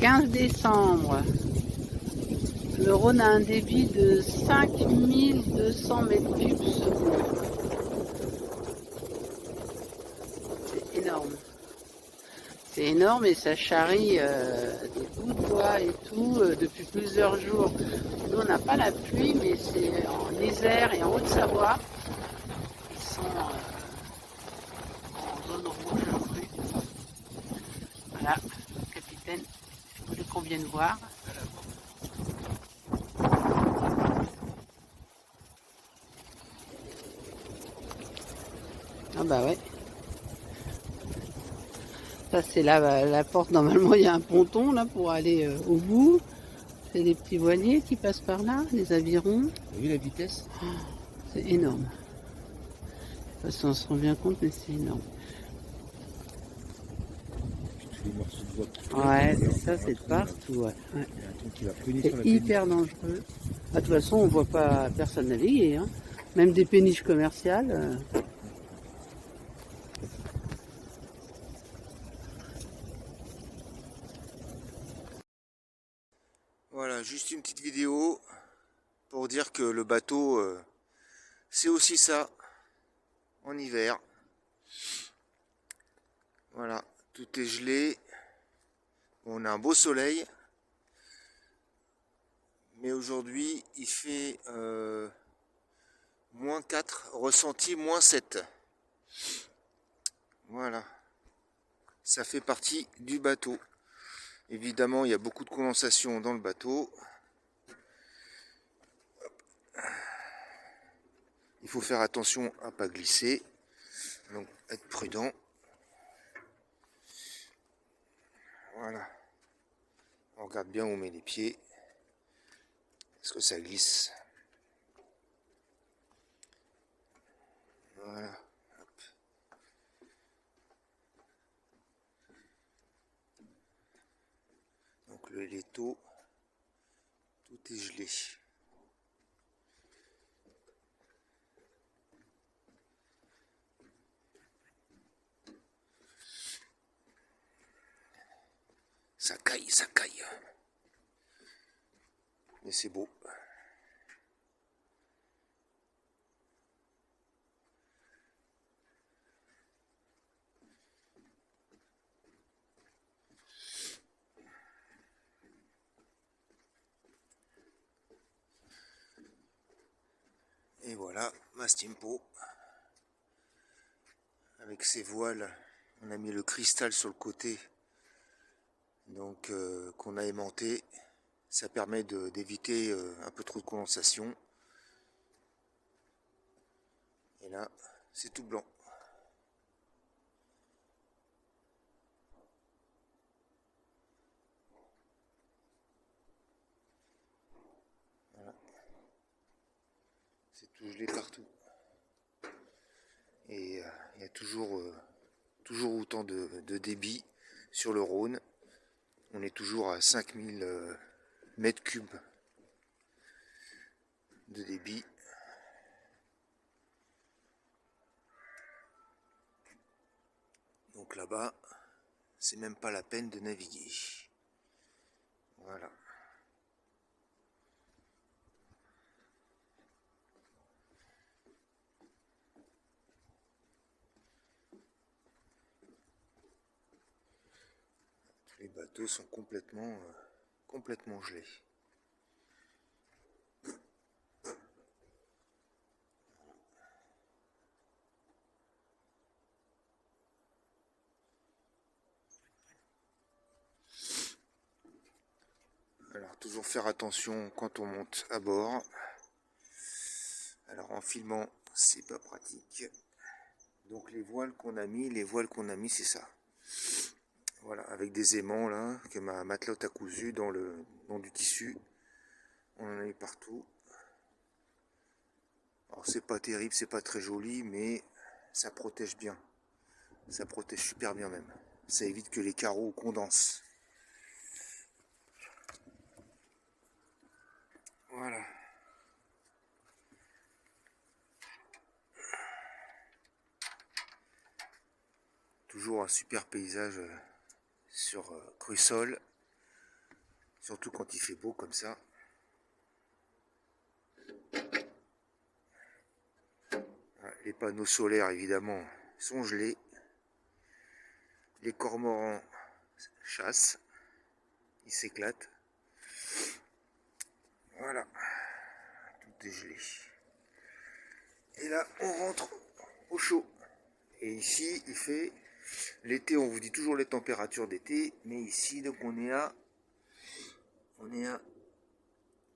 15 décembre. Le Rhône a un débit de 5200 mètres cubes secondes. C'est énorme. C'est énorme et ça charrie des bouts de bois et tout depuis plusieurs jours. Nous, on n'a pas la pluie, mais c'est en Isère et en Haute-Savoie. Ils sont en zone rouge. Voilà, le capitaine voulait qu'on vienne voir. Ah bah ouais. Ça c'est la porte. Normalement il y a un ponton là pour aller au bout. C'est des petits voiliers qui passent par là, les avirons. Vous avez vu la vitesse? Oh, c'est énorme. Je sais pas si on se rend bien compte, mais c'est énorme. Tous les morceaux de bois qui Ouais, c'est ça, c'est de partout. Ouais. Ouais. Il y a un truc qui va prunir C'est sur la hyper péniche. dangereux. Ah, de toute façon, on voit pas personne naviguer. Hein. Même des péniches commerciales. Voilà, juste une petite vidéo pour dire que le bateau, c'est aussi ça, en hiver. Voilà, tout est gelé. On a un beau soleil. Mais aujourd'hui, il fait -4, ressenti -7. Voilà, ça fait partie du bateau. Évidemment, il y a beaucoup de condensation dans le bateau. Il faut faire attention à ne pas glisser. Donc, être prudent. Voilà. On regarde bien où on met les pieds. Est-ce que ça glisse? Voilà. Hop. Donc le léto, tout est gelé. Ça caille, ça caille. Mais c'est beau. Et voilà, ma Steampo. Avec ses voiles, on a mis le cristal sur le côté. Donc qu'on a aimanté. Ça permet d'éviter un peu trop de condensation. Et là, c'est tout blanc. Voilà. C'est tout gelé partout. Et il y a toujours autant de débit sur le Rhône. On est toujours à 5000 mètres cubes de débit. Donc là-bas, c'est même pas la peine de naviguer. Voilà. Tous les bateaux sont complètement gelés. Alors toujours faire attention quand on monte à bord. Alors en filmant, c'est pas pratique. Donc les voiles qu'on a mis, c'est ça. Voilà, avec des aimants là, que ma matelote a cousu dans du tissu. On en a mis partout. Alors c'est pas terrible, c'est pas très joli, mais ça protège bien. Ça protège super bien même. Ça évite que les carreaux condensent. Voilà. Toujours un super paysage sur Crussol. Surtout quand il fait beau comme ça. Les panneaux solaires évidemment sont gelés. Les cormorans chassent. Ils s'éclatent. Voilà. Tout est gelé. Et là on rentre au chaud. Et ici il fait... L'été on vous dit toujours les températures d'été. Mais ici donc on est à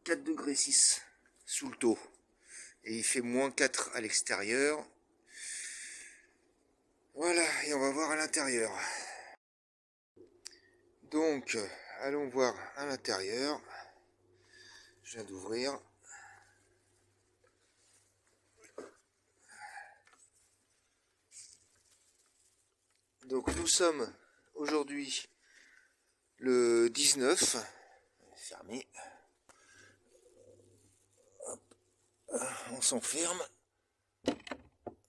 4 degrés 6 sous le taux. Et il fait moins 4 à l'extérieur. Voilà, et on va voir à l'intérieur. Donc, allons voir à l'intérieur. Je viens d'ouvrir. Donc, nous sommes aujourd'hui le 19. Fermé. Hop. On s'enferme.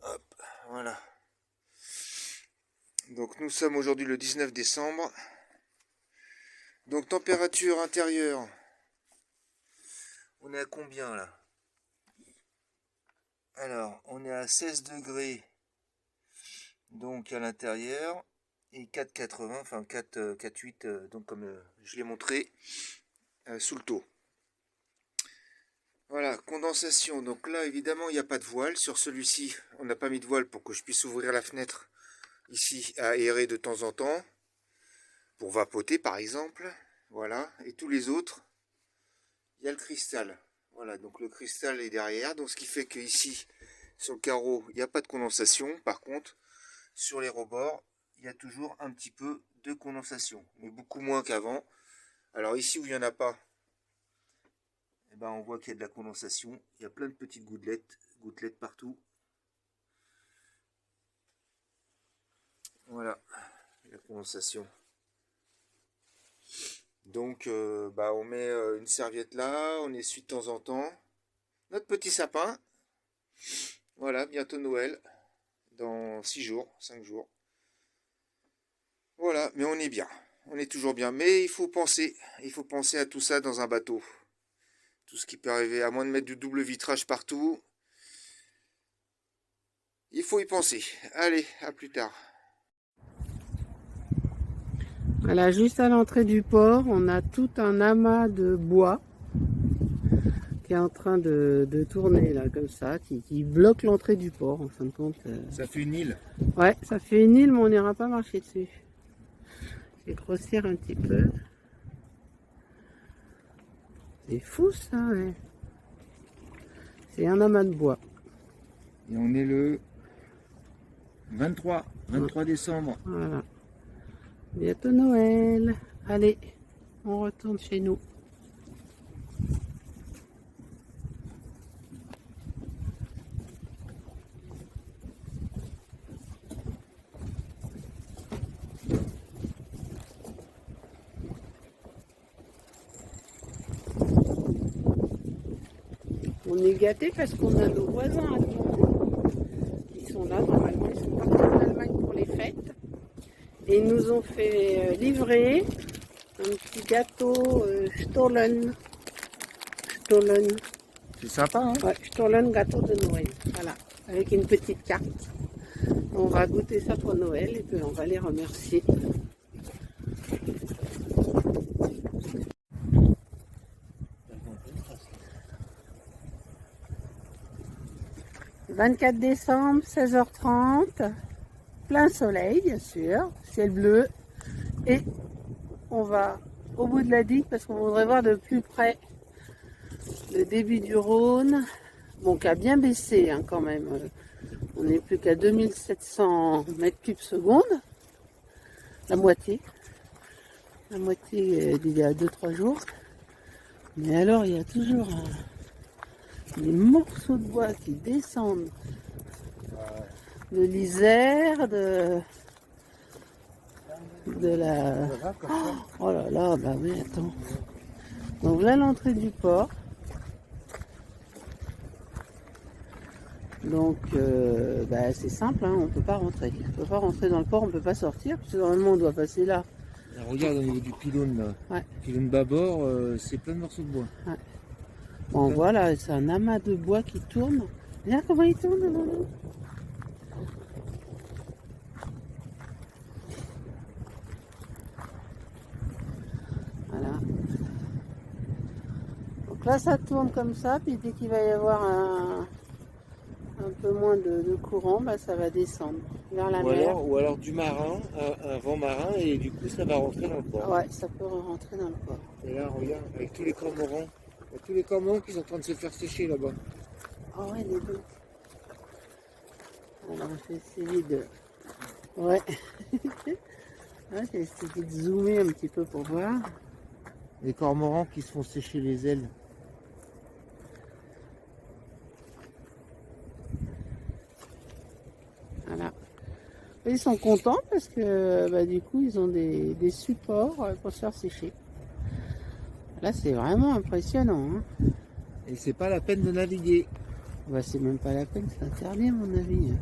Hop, voilà. Donc, nous sommes aujourd'hui le 19 décembre. Donc, température intérieure. On est à combien là? Alors, on est à 16 degrés. Donc, à l'intérieur. Et 4,80, enfin 4,8, donc comme je l'ai montré, sous le taux. Voilà, condensation. Donc là, évidemment, il n'y a pas de voile. Sur celui-ci, on n'a pas mis de voile pour que je puisse ouvrir la fenêtre ici, à aérer de temps en temps. Pour vapoter, par exemple. Voilà. Et tous les autres, il y a le cristal. Voilà, donc le cristal est derrière. Donc ce qui fait que ici, sur le carreau, il n'y a pas de condensation. Par contre, sur les rebords, il y a toujours un petit peu de condensation. Mais beaucoup moins qu'avant. Alors ici où il n'y en a pas, eh ben on voit qu'il y a de la condensation. Il y a plein de petites gouttelettes partout. Voilà, la condensation. Donc on met une serviette là, on essuie de temps en temps. Notre petit sapin. Voilà, bientôt Noël. Dans 6 jours, 5 jours. Voilà, mais on est bien. On est toujours bien. Mais il faut penser à tout ça dans un bateau. Tout ce qui peut arriver, à moins de mettre du double vitrage partout. Il faut y penser. Allez, à plus tard. Voilà, juste à l'entrée du port, on a tout un amas de bois qui est en train de tourner là, comme ça, qui bloque l'entrée du port, en fin de compte. Ça fait une île. Ouais, ça fait une île, mais on n'ira pas marcher dessus. Je vais grossir un petit peu. C'est fou ça, ouais. C'est un amas de bois. Et on est le 23 décembre. Voilà. Bientôt Noël. Allez, on retourne chez nous. On est gâtés parce qu'on a nos voisins allemands qui sont là. Normalement, ils sont partis en Allemagne pour les fêtes. Et ils nous ont fait livrer un petit gâteau Stollen. C'est sympa, hein? Ouais, Stollen gâteau de Noël. Voilà, avec une petite carte. On va goûter ça pour Noël et puis on va les remercier. « 24 décembre, 16h30, plein soleil, bien sûr, ciel bleu. Et on va au bout de la digue parce qu'on voudrait voir de plus près le début du Rhône. Bon, qui a bien baissé hein, quand même. On n'est plus qu'à 2700 mètres cubes seconde. La moitié. La moitié d'il y a 2-3 jours. Mais alors, il y a toujours des morceaux de bois qui descendent de l'Isère, de la... Oh là là, bah oui, attends. Donc là, l'entrée du port. Donc, c'est simple, hein, on ne peut pas rentrer. On ne peut pas rentrer dans le port, on ne peut pas sortir, parce que normalement, on doit passer là Alors, regarde au niveau du pylône là. Ouais. Pylône bâbord, c'est plein de morceaux de bois. Ouais. Bon, voilà, c'est un amas de bois qui tourne. Regarde comment il tourne devant nous. Voilà. Donc là, ça tourne comme ça, puis dès qu'il va y avoir un peu moins de courant, bah, ça va descendre vers la mer. Ou alors du marin, un vent marin, et du coup ça va rentrer dans le port. Ouais, ça peut rentrer dans le port. Et là, regarde, avec tous les cormorans. Il y a tous les cormorans qui sont en train de se faire sécher là-bas. Ah ouais, les deux. Alors, je vais essayer de... Ouais. Ouais, je vais essayer de zoomer un petit peu pour voir. Les cormorans qui se font sécher les ailes. Voilà. Ils sont contents parce que bah, du coup, ils ont des supports pour se faire sécher. Là, c'est vraiment impressionnant. Hein. Et c'est pas la peine de naviguer. Bah, c'est même pas la peine, c'est interdit à mon avis.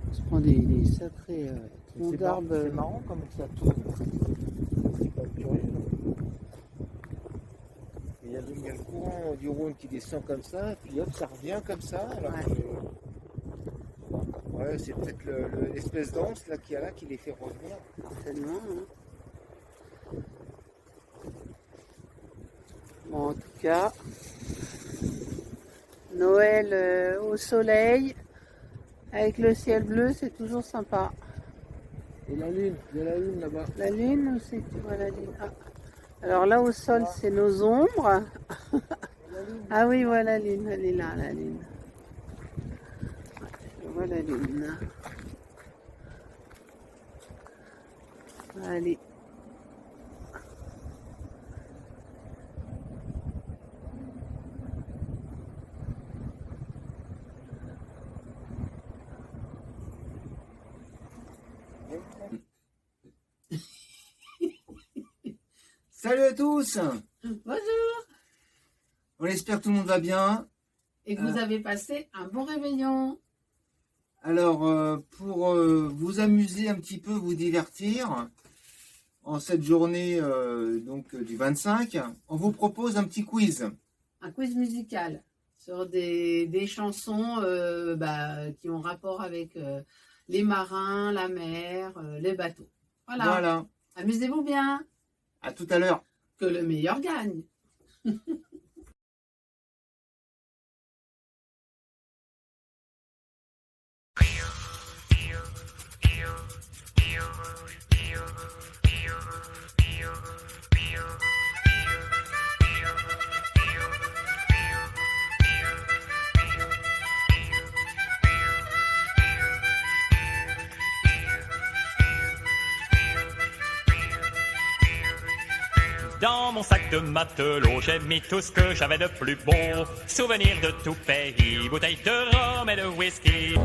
On se prend des sacrés troncs d'arbres. C'est marrant comme ça tourne. C'est pas curieux. Il y a le courant du Rhône qui descend comme ça, puis hop, ça revient comme ça. Alors ouais, c'est peut-être l'espèce d'anse là qu'il y a là qui les fait revenir. Certainement. Hein. Bon, en tout cas, Noël au soleil, avec le ciel bleu, c'est toujours sympa. Et la lune, il y a la lune là-bas. La lune, où c'est que tu vois la lune? Ah. Alors là, au sol, c'est nos ombres. Ah oui, voilà la lune, elle est là, la lune. Je vois la lune. Allez. Salut à tous. Bonjour. On espère que tout le monde va bien. Et que vous avez passé un bon réveillon. Alors, pour vous amuser un petit peu, vous divertir, en cette journée donc du 25, on vous propose un petit quiz. Un quiz musical sur des chansons qui ont rapport avec les marins, la mer, les bateaux. Voilà. Amusez-vous bien. À tout à l'heure. Que le meilleur gagne. Dans mon sac de matelot, j'ai mis tout ce que j'avais de plus beau. Souvenirs de tout pays, bouteilles de rhum et de whisky.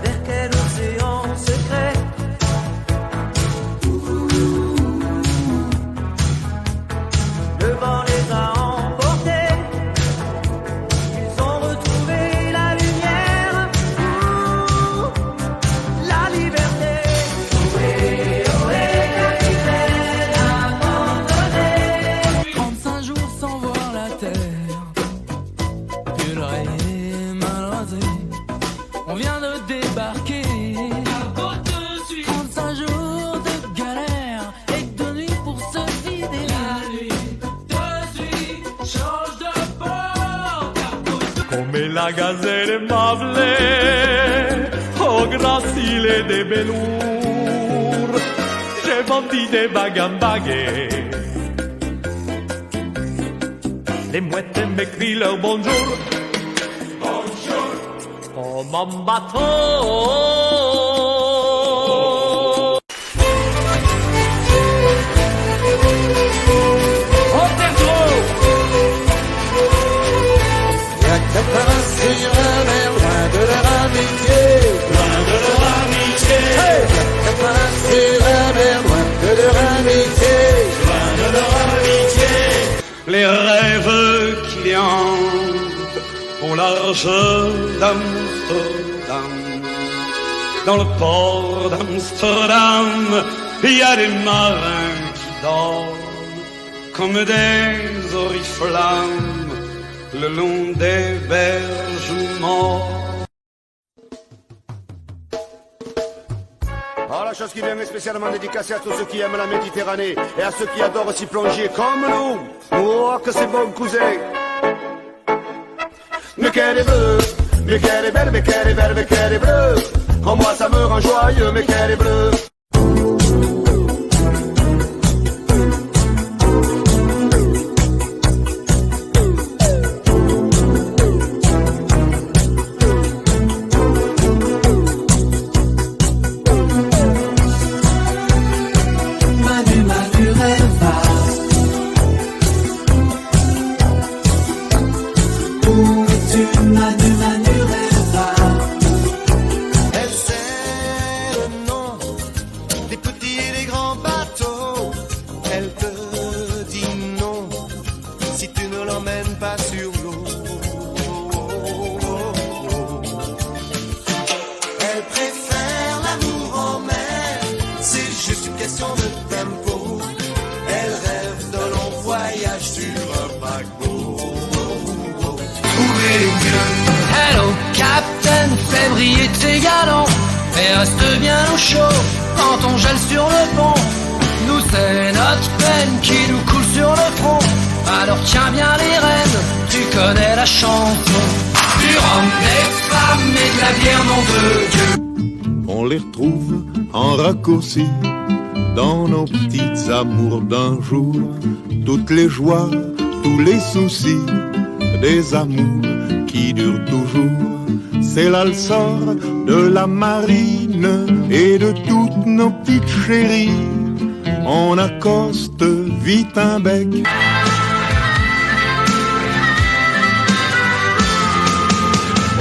Vers quel océan secret le vent les a emportés. Ils ont retrouvé la lumière, la liberté. Ohé, ohé, capitaine abandonné. 35 jours sans voir la terre, puis le rêve mal rasé. On vient de débarquer. 35 jours de galère et de nuit pour se vider. La nuit de suite change de bord. Come la gazelle m'avlait, oh gracile de velours. J'ai vendu des bagues en baguettes. Les mouettes m'écrient leur bonjour. Oh mon bateau. Les rêves clients au large d'Amsterdam, dans le port d'Amsterdam, il y a des marins qui dorment comme des oriflammes le long des berges morts. Alors la chose qui vient est spécialement dédicacée à tous ceux qui aiment la Méditerranée et à ceux qui adorent aussi plonger comme nous. Oh, que c'est bon, cousin. Mais qu'elle est bleue, mais qu'elle est belle, mais qu'elle est belle, mais qu'elle est bleue. En moi ça me rend joyeux, mais qu'elle est bleue. Hello, Captain, fais briller tes galons, mais reste bien au chaud quand on gèle sur le pont. Nous c'est notre peine qui nous coule sur le front. Alors tiens bien les rênes, tu connais la chanson. Du rhum, des femmes et de la bière, nom de Dieu. On les retrouve en raccourci dans nos petites amours d'un jour. Toutes les joies, tous les soucis des amours qui durent toujours. C'est là le sort de la marine et de toutes nos petites chéries. On accoste vite un bec.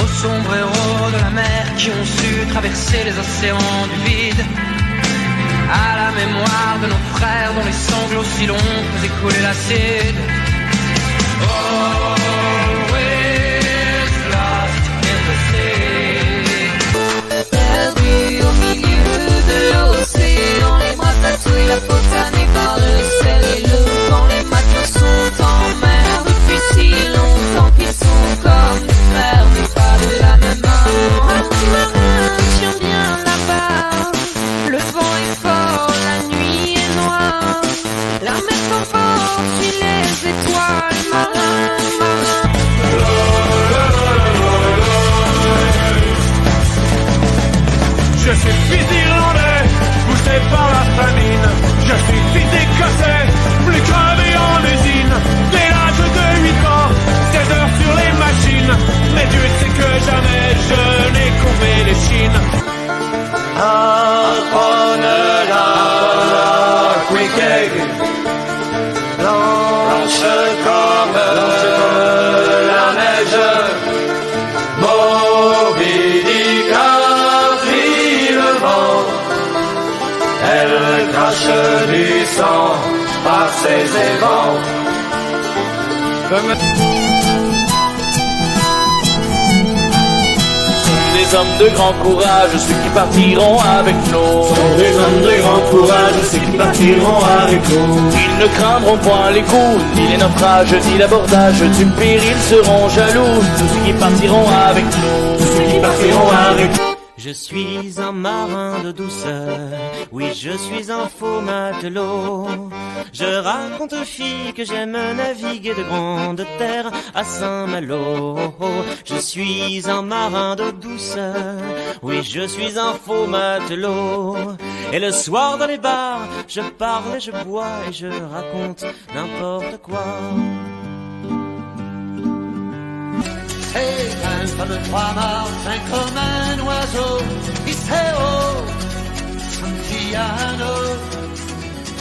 Aux sombres héros de la mer qui ont su traverser les océans du vide, à la mémoire de nos frères dont les sanglots si longs faisaient couler l'acide. Perdu au milieu de l'océan, les bras tatoués, la peau tannée par le sel et l'eau. Quand les matelots sont en mer depuis si longtemps qu'ils sont comme des frères, mais pas de la même maman. Marin, tiens bien là-bas, le vent est fort, la nuit est noire, la mer s'emporte, suit les étoiles, marin, marin. Je suis fils d'Irlandais, poussé par la famine. Je suis fils d'Écossais, plus crevé en usine. Dès l'âge de 8 ans, 16 heures sur les machines. Mais Dieu sait que jamais je n'ai courbé les chines. Upon la quick egg, blanche comme la neige. Moby Dick a pris le vent, elle crache du sang par ses évents. Des hommes de grand courage, ceux qui partiront avec nous. Sont des hommes de grand courage, ceux qui partiront avec nous. Ils ne craindront point les coups, ni les naufrages, ni l'abordage du péril seront jaloux. Tous ceux qui partiront avec nous. Tous ceux qui partiront avec nous. Je suis un marin de douceur, oui je suis un faux matelot. Je raconte aux filles que j'aime naviguer de grandes terres à Saint-Malo. Je suis un marin de douceur, oui je suis un faux matelot. Et le soir dans les bars, je parle et je bois et je raconte n'importe quoi. Et 23 Martin comme un oiseau, Iseo, Santiano,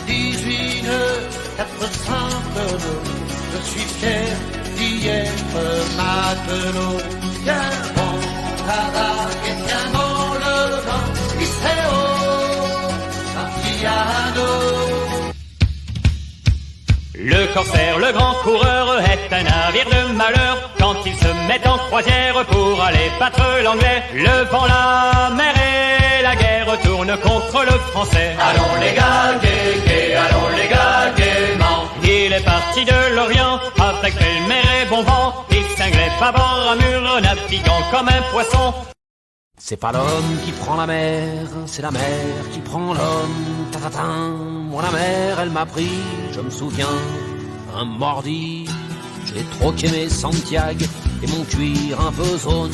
18 nœuds, 400 tonneaux. Je suis fier d'y être matelot. Tiens bon tabac et tiens bon le vent, Iseo, Santiano. Le corsaire, le grand coureur, est un navire de malheur. Quand il se met en croisière pour aller battre l'anglais, le vent, la mer et la guerre retourne contre le français. Allons les gars, gay, allons les gars, gaiement. Il est parti de l'Orient avec belle mer et bon vent. Il cinglait bâbord à mur, naviguant comme un poisson. C'est pas l'homme qui prend la mer, c'est la mer qui prend l'homme. Tatatin, moi la mer, elle m'a pris, je me souviens, un mardi. J'ai troqué mes Santiago et mon cuir un peu zone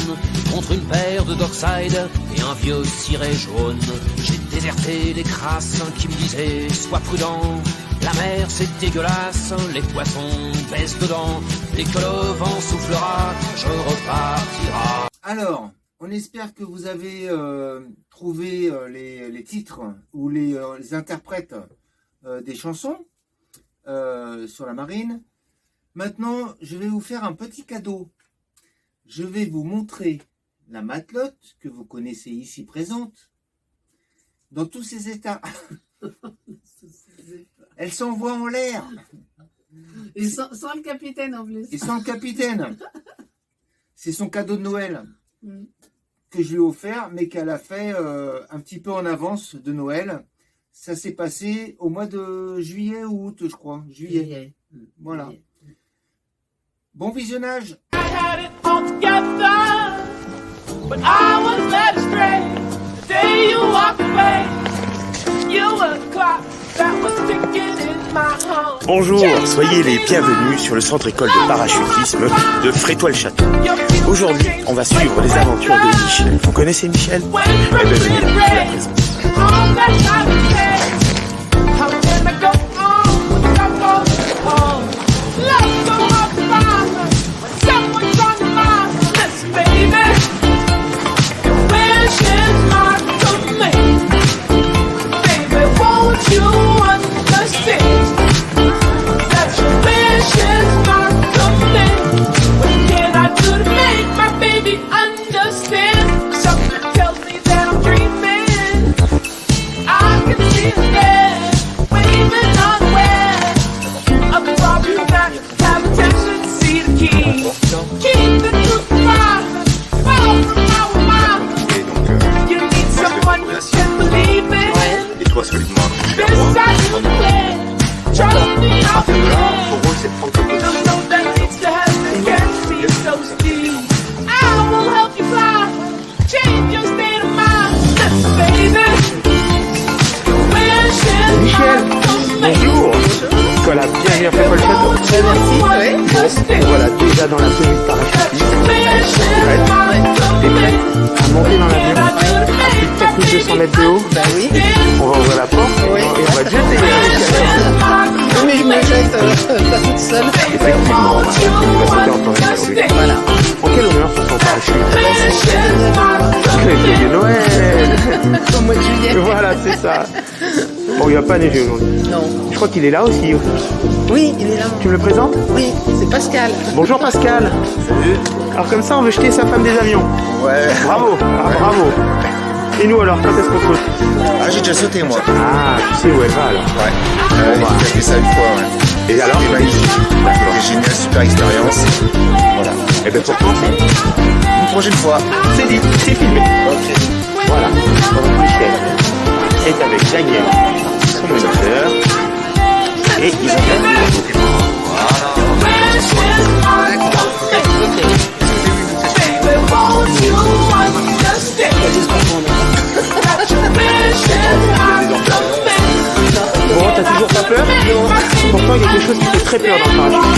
contre une paire de Dockside et un vieux ciré jaune. J'ai déserté les crasses qui me disaient sois prudent. La mer c'est dégueulasse, les poissons baissent dedans. Dès que le vent soufflera, je repartira. Alors, on espère que vous avez trouvé les titres ou les interprètes des chansons sur la marine. Maintenant, je vais vous faire un petit cadeau. Je vais vous montrer la matelote que vous connaissez ici présente dans tous ses états. Elle s'envoie en l'air. Et sans le capitaine en plus. Et sans le capitaine. C'est son cadeau de Noël que je lui ai offert, mais qu'elle a fait un petit peu en avance de Noël. Ça s'est passé au mois de juillet ou août, je crois. Juillet. Voilà. Bon visionnage. I had it all together, but I was led astray. The day you walked away, you were the clock that was ticking in my home. Bonjour, soyez les bienvenus sur le centre école de parachutisme de Frétois-le-Château. Aujourd'hui, on va suivre les aventures de Michel. Vous connaissez Michel? Eh bien, venez, je vous la présente. Et toi, solidement accroché à moi. À partir de là, ton rôle, c'est de prendre ton position. Michel, bonjour. Voilà, bienvenue à Frétois-le-Château. Merci, oui. Voilà, déjà dans la tenue de parachutisme. T'es prête à monter dans l'avion à plus de 4200 mètres de haut? Bah oui. On va ouvrir la porte et on va jeter. Mais je me jette pas toute seule. Effectivement, on va sauter en parachute. Voilà. En quel honneur pour ton parachute? Joyeux Noël. Au mois de juillet. Voilà, c'est ça. Bon, il va pas neiger aujourd'hui. Non. Je crois qu'il est là aussi. Oui, il est là. Tu me le présentes? Oui, c'est Pascal. Bonjour Pascal. Salut. Alors comme ça, on veut jeter sa femme des avions. Ouais. Bravo. Ah, bravo. Et nous alors, quand est-ce qu'on saute? Ah, j'ai déjà sauté, moi. Ah, tu sais où elle va alors? Ouais. J'ai fait ça une fois, ouais. Et alors? C'était magnifique. C'était génial, super expérience. Voilà. Et bien pour penser. Une prochaine fois. C'est dit, c'est filmé. Ok. Voilà. Donc Michel est avec Daniel, son moniteur. Et ils ont fait des documents. Bon, t'as toujours pas peur? Pourtant, il y a quelque chose qui fait très peur dans le parachute.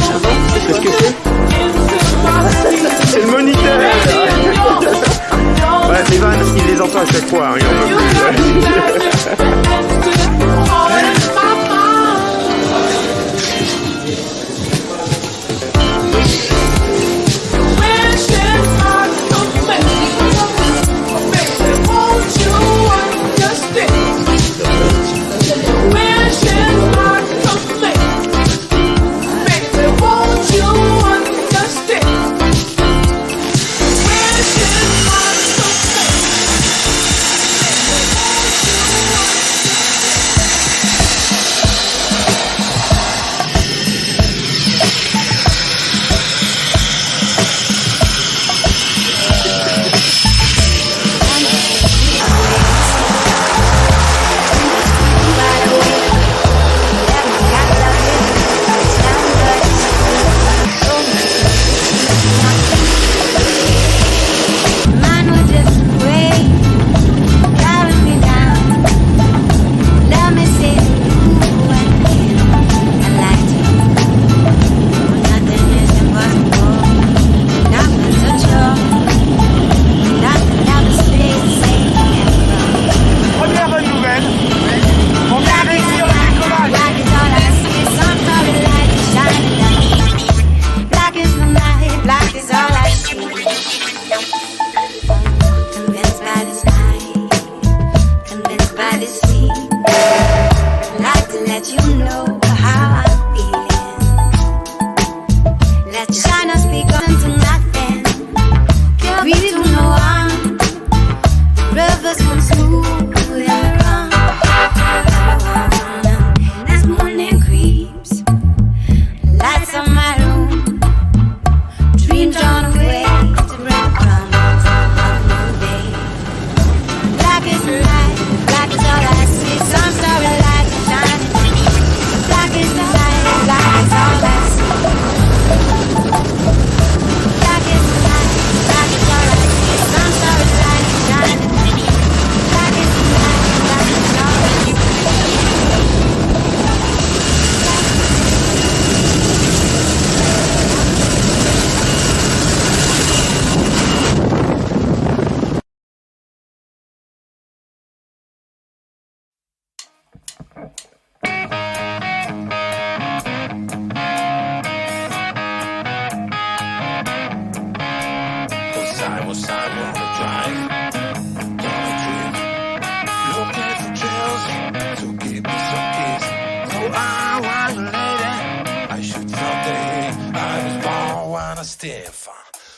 Qu'est-ce que c'est? C'est le moniteur. Ouais, les vannes, il les entend à chaque fois, hein, il en peut plus.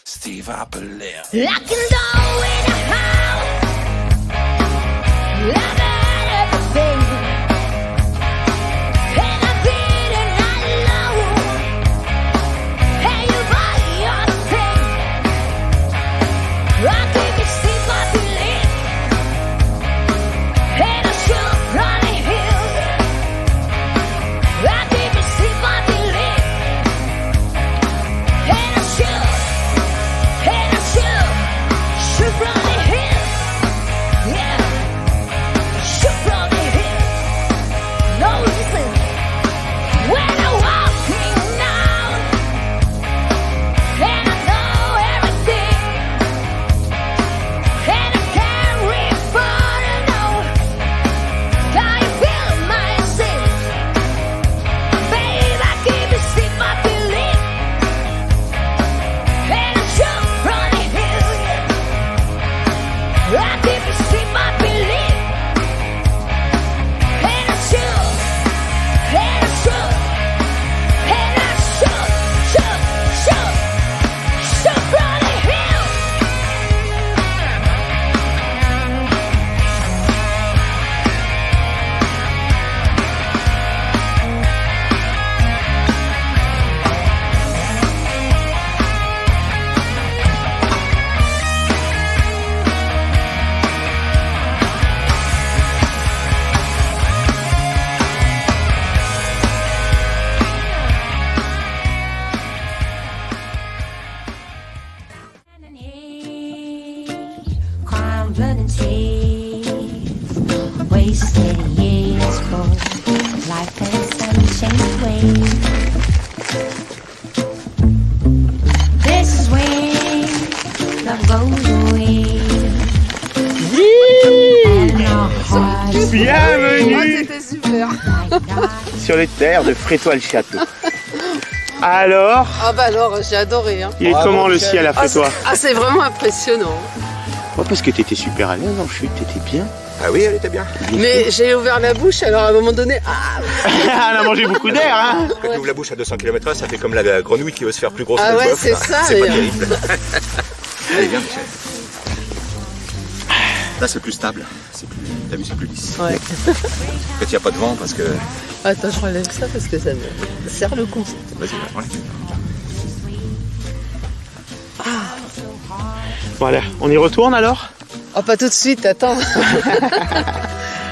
Steve appelait. Locking door in the house, loving everything, and I did it not alone. Hey, you buy your thing, I keep it see my belief, and I should run a hill. I keep it see my belief, and I should. And I should run the hill, yeah, should run the hill. No reason when I'm walking down, and I know everything, and I can't refund it, no. Can you feel my sin, babe? I keep it see my belief, and I should. I keep it see my belief, and I should, and I should, and I should run a hill. Crime, blood and tears, wasted years for life has unchanged ways. This is when love goes away. And our hearts Bienvenue C'était super. sur les terres de Frétois-le-Château. Alors, Ah bah alors, j'ai adoré. Hein. il est comment le ciel à Frétois? C'est vraiment impressionnant. Oh, parce que t'étais super à l'aise en chute, t'étais bien. Ah oui, elle était bien. Mais j'ai ouvert la bouche, alors à un moment donné, Elle a mangé beaucoup d'air, hein. Quand tu ouvres la bouche à 200 km/h, ça fait comme la grenouille qui veut se faire plus grosse Ah que le ouais, bœuf. c'est ça, C'est pas mais- terrible. Elle est bien, Michel. Là, c'est plus stable. T'as vu, c'est plus lisse. Ouais. Quand il n'y a pas de vent, parce que... Attends, je relève ça parce que ça me serre le con. Vas-y, ouais. Voilà, on y retourne alors? Oh, pas tout de suite, attends.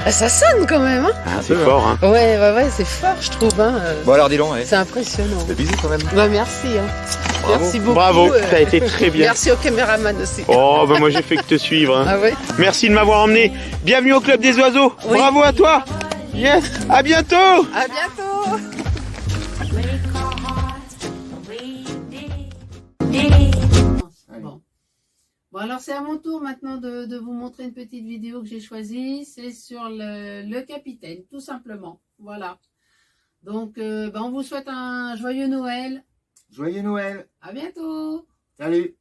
Ah, ça sonne quand même, hein. Ah, c'est fort, hein. Ouais, c'est fort, je trouve. Hein. Bon alors, dis donc, ouais. C'est impressionnant. C'est bisous quand même. Bah, merci. Hein. Bravo. Merci beaucoup. Bravo, t'as été très bien. Merci au caméraman aussi. Oh, bah moi j'ai fait que te suivre. Hein. Ah ouais. Merci de m'avoir emmené. Bienvenue au Club des Oiseaux. Oui. Bravo à toi. Yes, à bientôt. À bientôt. Bon. Bon, alors c'est à mon tour maintenant de vous montrer une petite vidéo que j'ai choisie. C'est sur le capitaine, tout simplement. Voilà. Donc, on vous souhaite un joyeux Noël. Joyeux Noël. À bientôt. Salut.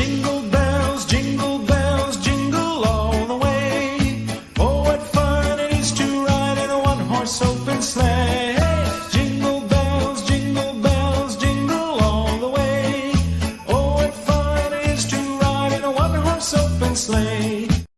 Jingle